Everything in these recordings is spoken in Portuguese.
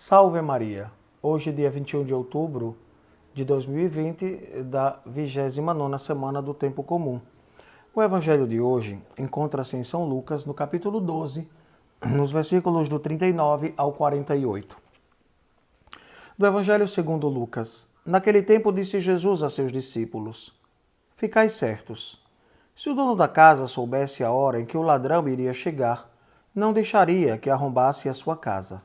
Salve Maria! Hoje, dia 21 de outubro de 2020, da 29ª semana do Tempo Comum. O evangelho de hoje encontra-se em São Lucas, no capítulo 12, nos versículos do 39 ao 48. Do evangelho segundo Lucas. Naquele tempo disse Jesus a seus discípulos: Ficai certos. Se o dono da casa soubesse a hora em que o ladrão iria chegar, não deixaria que arrombasse a sua casa.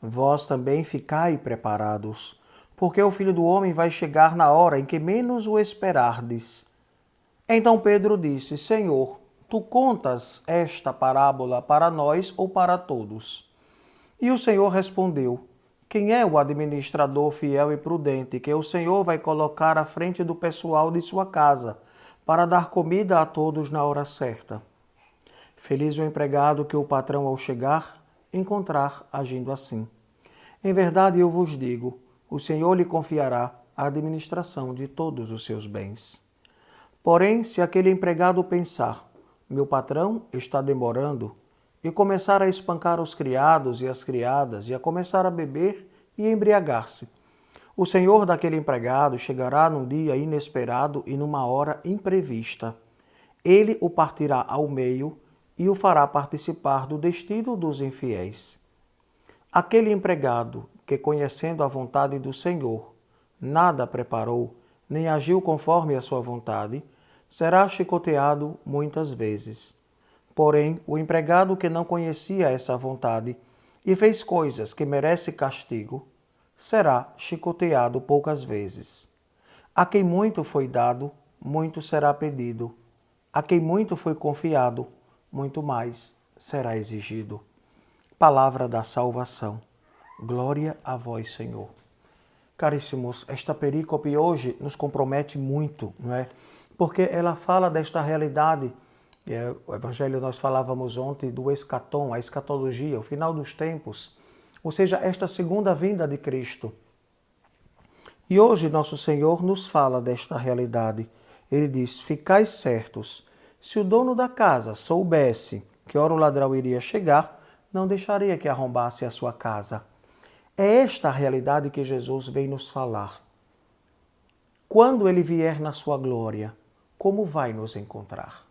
Vós também ficai preparados, porque o Filho do Homem vai chegar na hora em que menos o esperardes. Então Pedro disse: Senhor, tu contas esta parábola para nós ou para todos? E o Senhor respondeu: Quem é o administrador fiel e prudente que o Senhor vai colocar à frente do pessoal de sua casa, para dar comida a todos na hora certa? Feliz o empregado que o patrão, ao chegar, encontrar agindo assim. Em verdade eu vos digo, o Senhor lhe confiará a administração de todos os seus bens. Porém, se aquele empregado pensar, meu patrão está demorando, e começar a espancar os criados e as criadas, e a começar a beber e embriagar-se, o senhor daquele empregado chegará num dia inesperado e numa hora imprevista. Ele o partirá ao meio e o fará participar do destino dos infiéis. Aquele empregado que, conhecendo a vontade do Senhor, nada preparou, nem agiu conforme a sua vontade, será chicoteado muitas vezes. Porém, o empregado que não conhecia essa vontade e fez coisas que merecem castigo, será chicoteado poucas vezes. A quem muito foi dado, muito será pedido. A quem muito foi confiado, muito mais será exigido. Palavra da salvação. Glória a vós, Senhor. Caríssimos, esta perícope hoje nos compromete muito, não é? Porque ela fala desta realidade. O Evangelho, nós falávamos ontem do escatom, a escatologia, o final dos tempos, ou seja, esta segunda vinda de Cristo. E hoje nosso Senhor nos fala desta realidade. Ele diz: Ficai certos, se o dono da casa soubesse que hora o ladrão iria chegar, não deixaria que arrombasse a sua casa. É esta a realidade que Jesus vem nos falar. Quando ele vier na sua glória, como vai nos encontrar?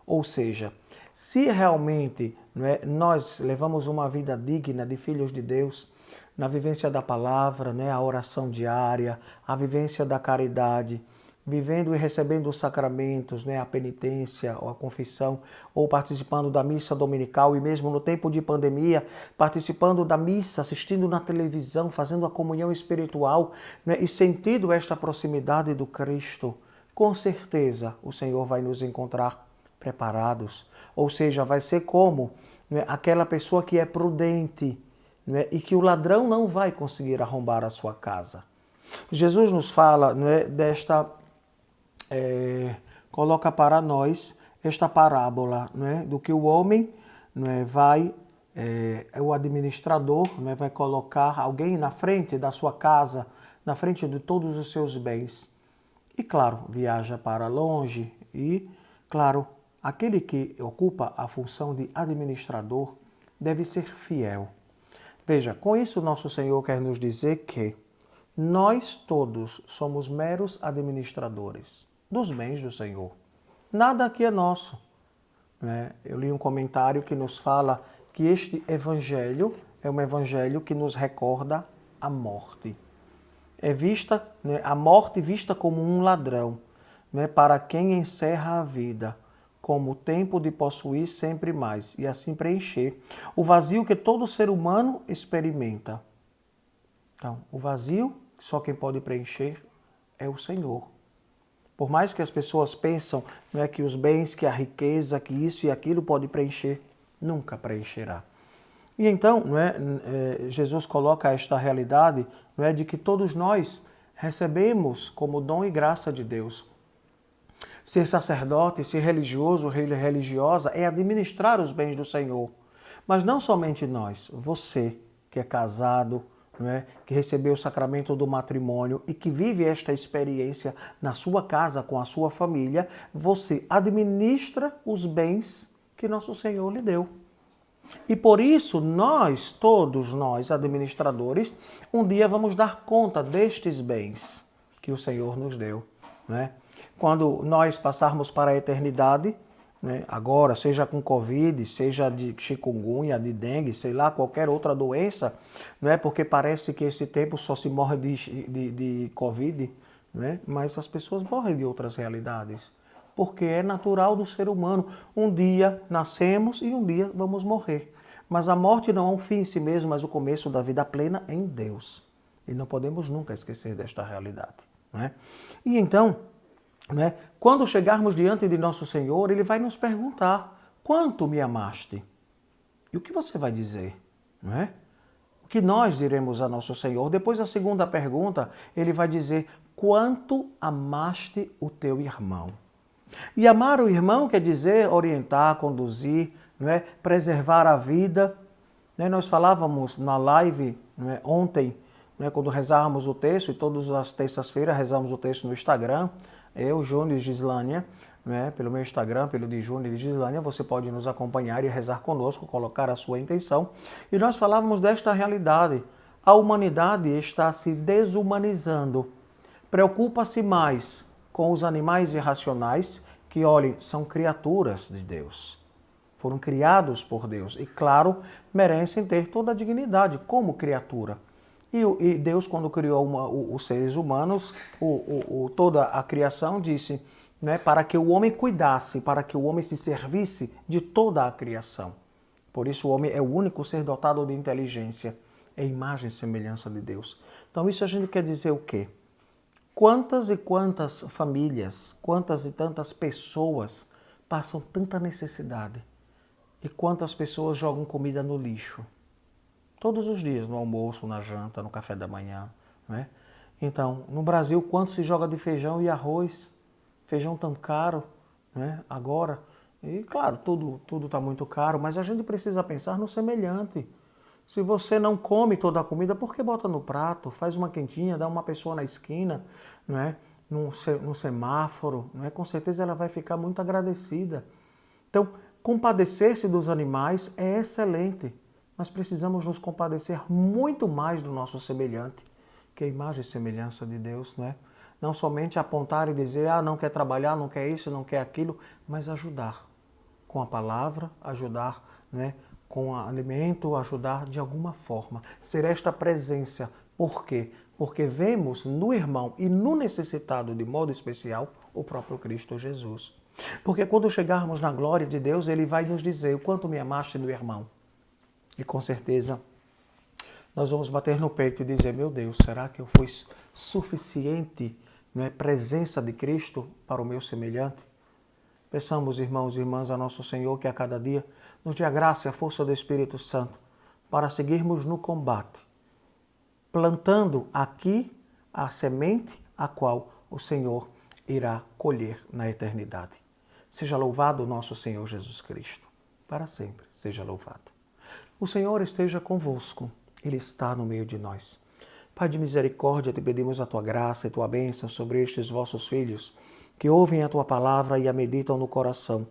Ou seja, se realmente nós levamos uma vida digna de filhos de Deus, na vivência da palavra, a oração diária, a vivência da caridade, vivendo e recebendo os sacramentos, a penitência ou a confissão, ou participando da missa dominical e mesmo no tempo de pandemia, participando da missa, assistindo na televisão, fazendo a comunhão espiritual, e sentindo esta proximidade do Cristo, com certeza o Senhor vai nos encontrar preparados. Ou seja, vai ser como aquela pessoa que é prudente, e que o ladrão não vai conseguir arrombar a sua casa. Jesus nos fala coloca para nós esta parábola do que o homem o administrador vai colocar alguém na frente da sua casa, na frente de todos os seus bens. E claro, viaja para longe e, claro, aquele que ocupa a função de administrador deve ser fiel. Veja, com isso nosso Senhor quer nos dizer que nós todos somos meros administradores dos bens do Senhor. Nada aqui é nosso. Eu li um comentário que nos fala que este evangelho é um evangelho que nos recorda a morte. É vista, a morte vista como um ladrão, para quem encerra a vida, como o tempo de possuir sempre mais e assim preencher o vazio que todo ser humano experimenta. Então, o vazio, só quem pode preencher é o Senhor. Por mais que as pessoas pensam que os bens, que a riqueza, que isso e aquilo pode preencher, nunca preencherá. E então, Jesus coloca esta realidade de que todos nós recebemos como dom e graça de Deus. Ser sacerdote, ser religioso, religiosa, é administrar os bens do Senhor. Mas não somente nós, você que é casado, que recebeu o sacramento do matrimônio e que vive esta experiência na sua casa, com a sua família, você administra os bens que nosso Senhor lhe deu. E por isso nós, todos nós, administradores, um dia vamos dar conta destes bens que o Senhor nos deu, né? Quando nós passarmos para a eternidade, né, agora, seja com Covid, seja de chikungunya, de dengue, sei lá, qualquer outra doença, não é porque parece que esse tempo só se morre de Covid, né? Mas as pessoas morrem de outras realidades, porque é natural do ser humano. Um dia nascemos e um dia vamos morrer. Mas a morte não é um fim em si mesmo, mas o começo da vida plena em Deus. E não podemos nunca esquecer desta realidade, né? E então, né, quando chegarmos diante de nosso Senhor, Ele vai nos perguntar: quanto me amaste? E o que você vai dizer? Não é? O que nós diremos a nosso Senhor? Depois da segunda pergunta, Ele vai dizer: quanto amaste o teu irmão? E amar o irmão quer dizer orientar, conduzir, não é? Preservar a vida. Né? Nós falávamos na live, não é? Ontem, não é? Quando rezávamos o texto, e todas as terças-feiras rezamos o texto no Instagram, eu, Júnior e Gislânia, né? Pelo meu Instagram, pelo de Júnior e Gislânia, você pode nos acompanhar e rezar conosco, colocar a sua intenção. E nós falávamos desta realidade. A humanidade está se desumanizando. Preocupa-se mais com os animais irracionais, que, olhem, são criaturas de Deus. Foram criados por Deus e, claro, merecem ter toda a dignidade como criatura. E Deus, quando criou os seres humanos, toda a criação disse, né, para que o homem cuidasse, para que o homem se servisse de toda a criação. Por isso o homem é o único ser dotado de inteligência, é imagem e semelhança de Deus. Então isso a gente quer dizer o quê? Quantas e quantas famílias, quantas e tantas pessoas passam tanta necessidade? E quantas pessoas jogam comida no lixo? Todos os dias, no almoço, na janta, no café da manhã, né? Então, no Brasil, quanto se joga de feijão e arroz? Feijão tão caro, né? Agora. E, claro, tudo está muito caro, mas a gente precisa pensar no semelhante. Se você não come toda a comida, por que bota no prato? Faz uma quentinha, dá uma pessoa na esquina, não é? Num semáforo, não é? Com certeza ela vai ficar muito agradecida. Então, compadecer-se dos animais é excelente, mas precisamos nos compadecer muito mais do nosso semelhante, que é a imagem e semelhança de Deus, não é? Não somente apontar e dizer, não quer trabalhar, não quer isso, não quer aquilo, mas ajudar com a palavra, ajudar, né? Com o alimento, ajudar de alguma forma. Ser esta presença. Por quê? Porque vemos no irmão e no necessitado de modo especial o próprio Cristo Jesus. Porque quando chegarmos na glória de Deus, Ele vai nos dizer o quanto me amaste do irmão. E com certeza nós vamos bater no peito e dizer, meu Deus, será que eu fui suficiente, não é, presença de Cristo para o meu semelhante? Peçamos, irmãos e irmãs, a nosso Senhor que a cada dia nos dê a graça e a força do Espírito Santo para seguirmos no combate, plantando aqui a semente a qual o Senhor irá colher na eternidade. Seja louvado o nosso Senhor Jesus Cristo. Para sempre seja louvado. O Senhor esteja convosco. Ele está no meio de nós. Pai de misericórdia, te pedimos a tua graça e tua bênção sobre estes vossos filhos, que ouvem a tua palavra e a meditam no coração.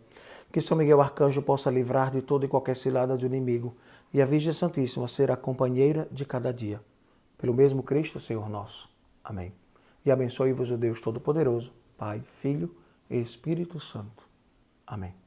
Que São Miguel Arcanjo possa livrar de toda e qualquer cilada do inimigo e a Virgem Santíssima ser a companheira de cada dia. Pelo mesmo Cristo, Senhor nosso. Amém. E abençoe-vos o Deus Todo-Poderoso, Pai, Filho e Espírito Santo. Amém.